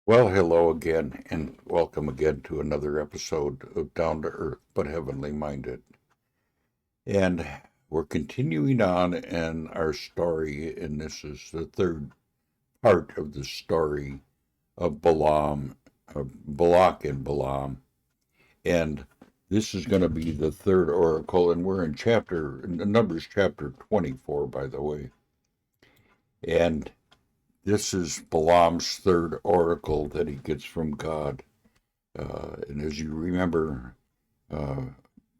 Well, hello again, and welcome again to another episode of Down to Earth but Heavenly Minded. And we're continuing on in our story, and this is the third part of the story of Balak and Balaam. And this is going to be the third oracle, and we're in Numbers chapter 24, by the way. And this is Balaam's third oracle that he gets from God. And as you remember, uh,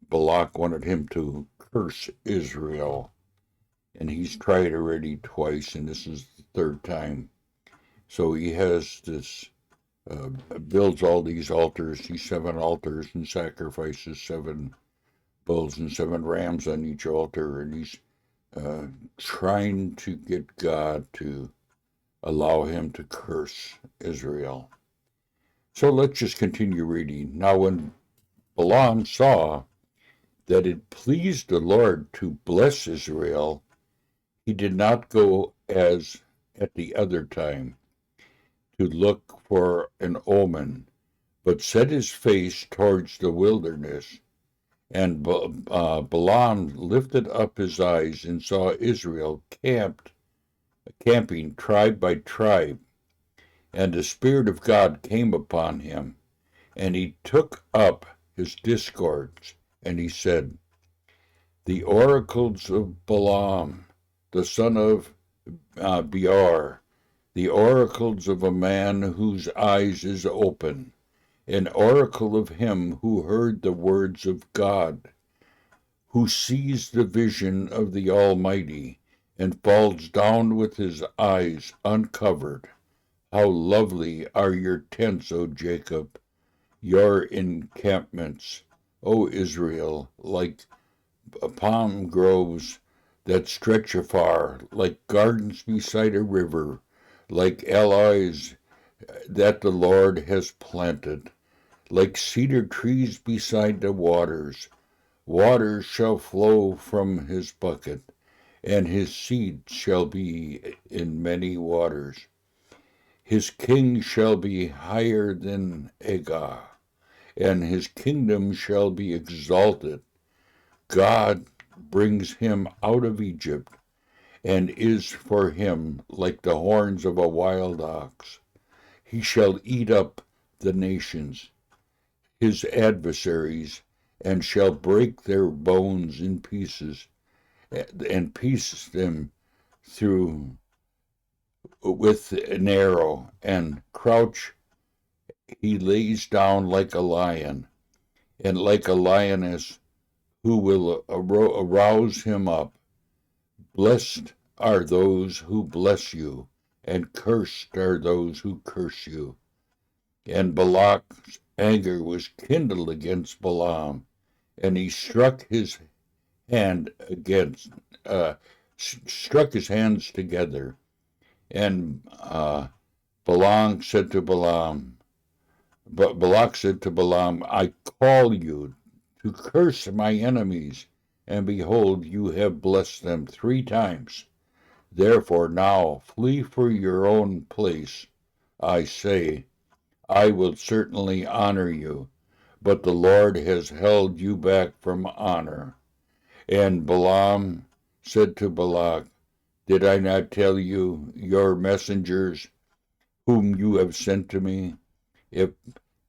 Balak wanted him to curse Israel, and he's tried already twice, and this is the third time. So he has this, builds all these altars, these 7 altars, and sacrifices 7 bulls and 7 rams on each altar, and he's uh, trying to get God to allow him to curse Israel. So let's just continue reading. Now, when Balaam saw that it pleased the Lord to bless Israel, he did not go as at the other time to look for an omen, but set his face towards the wilderness. And Balaam lifted up his eyes and saw Israel camping tribe by tribe. And the Spirit of God came upon him, and he took up his discords, and he said, The oracles of Balaam, the son of Beor, the oracles of a man whose eyes is open, an oracle of him who heard the words of God, who sees the vision of the Almighty, and falls down with his eyes uncovered. How lovely are your tents, O Jacob, your encampments, O Israel, like palm groves that stretch afar, like gardens beside a river, like alloys that the Lord has planted, like cedar trees beside the waters. Waters shall flow from his bucket, and his seed shall be in many waters. His king shall be higher than Agag, and his kingdom shall be exalted. God brings him out of Egypt, and is for him like the horns of a wild ox. He shall eat up the nations, his adversaries, and shall break their bones in pieces, and piece them through with an arrow, and crouch he lays down like a lion, and like a lioness who will arouse him up. Blessed are those who bless you, and cursed are those who curse you. And Balak's anger was kindled against Balaam, and he struck his hand against, struck his hands together. And Balaam said to Balaam, but Balak said to Balaam, I call you to curse my enemies, and behold, you have blessed them 3 times. Therefore now flee for your own place. I say, I will certainly honor you, but the Lord has held you back from honor. And Balaam said to Balak, Did I not tell you, your messengers, whom you have sent to me? If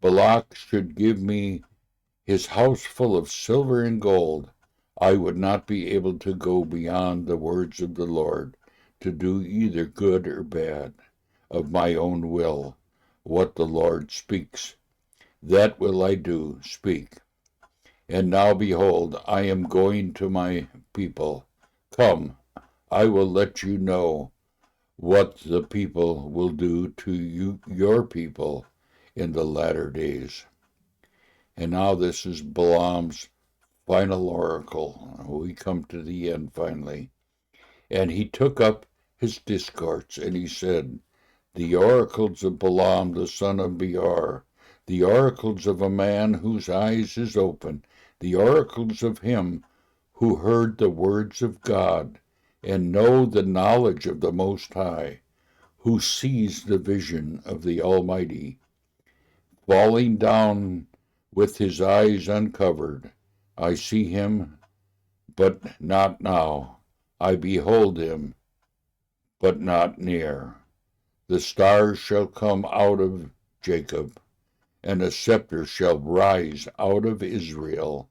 Balak should give me his house full of silver and gold, I would not be able to go beyond the words of the Lord, to do either good or bad, of my own will, what the Lord speaks. That will I do, speak. And now behold, I am going to my people. Come, I will let you know what the people will do to you, your people, in the latter days. And now this is Balaam's final oracle. We come to the end finally. And he took up his discourse, and he said, The oracles of Balaam the son of Beor, the oracles of a man whose eyes is open, the oracles of him who heard the words of God, and know the knowledge of the Most High, who sees the vision of the Almighty, falling down with his eyes uncovered. I see him, but not now. I behold him, but not near. The stars shall come out of Jacob, and a scepter shall rise out of Israel.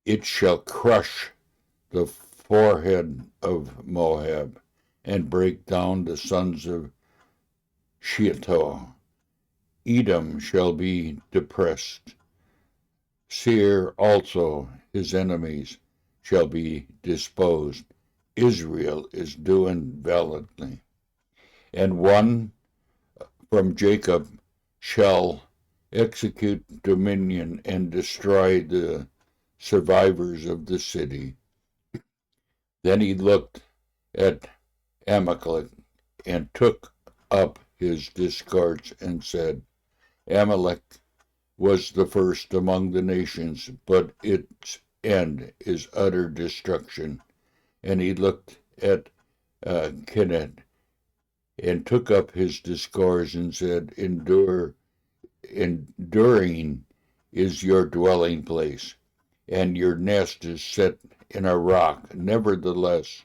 It shall crush the forehead of Moab, and break down the sons of Sheol. Edom shall be depressed. Seir also, his enemies, shall be disposed. Israel is doing valiantly. And one from Jacob shall execute dominion and destroy the survivors of the city. Then he looked at Amalek and took up his discords and said, Amalek was the first among the nations, but its end is utter destruction. And he looked at Kenan and took up his discourse and said, enduring is your dwelling place, and your nest is set in a rock. Nevertheless,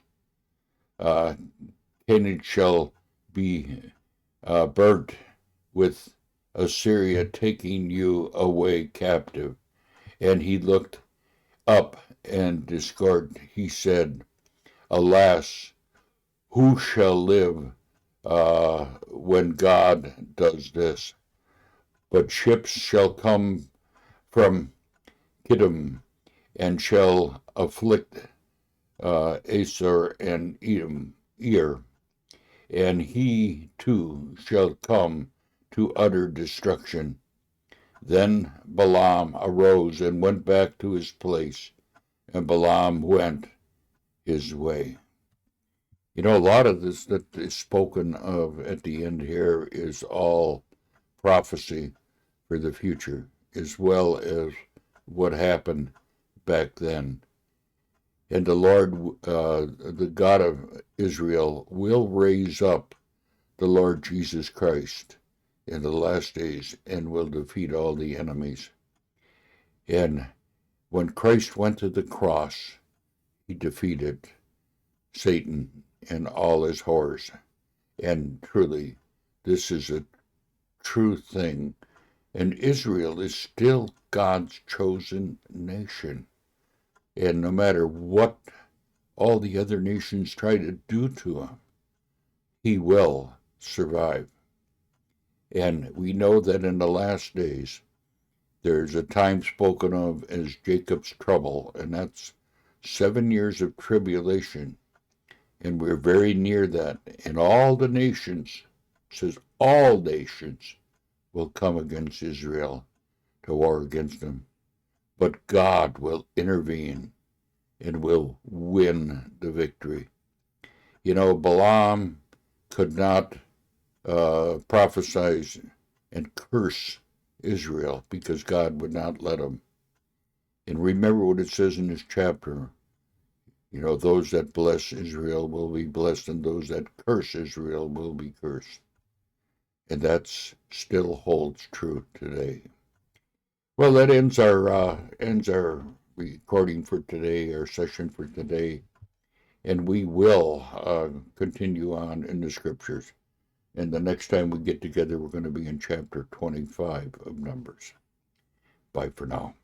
Kenan shall be burnt with Assyria, taking you away captive. And he looked up and discorded. He said, Alas, who shall live when God does this? But ships shall come from Kittim and shall afflict Asur and Edom, and he too shall come to utter destruction. Then Balaam arose and went back to his place, and Balaam went his way. You know, a lot of this that is spoken of at the end here is all prophecy for the future, as well as what happened back then. And the Lord, the God of Israel, will raise up the Lord Jesus Christ in the last days and will defeat all the enemies. And when Christ went to the cross, he defeated Satan and all his horrors. And truly, this is a true thing. And Israel is still God's chosen nation. And no matter what all the other nations try to do to him, he will survive. And we know that in the last days, there's a time spoken of as Jacob's trouble, and that's 7 years of tribulation. And we're very near that. And all the nations, it says all nations, will come against Israel to war against them. But God will intervene and will win the victory. You know, Balaam could not prophesy and curse Israel because God would not let him. And remember what it says in this chapter. You know, those that bless Israel will be blessed, and those that curse Israel will be cursed. And that still holds true today. Well, that ends our recording for today, our session for today, and we will continue on in the scriptures. And the next time we get together, we're going to be in chapter 25 of Numbers. Bye for now.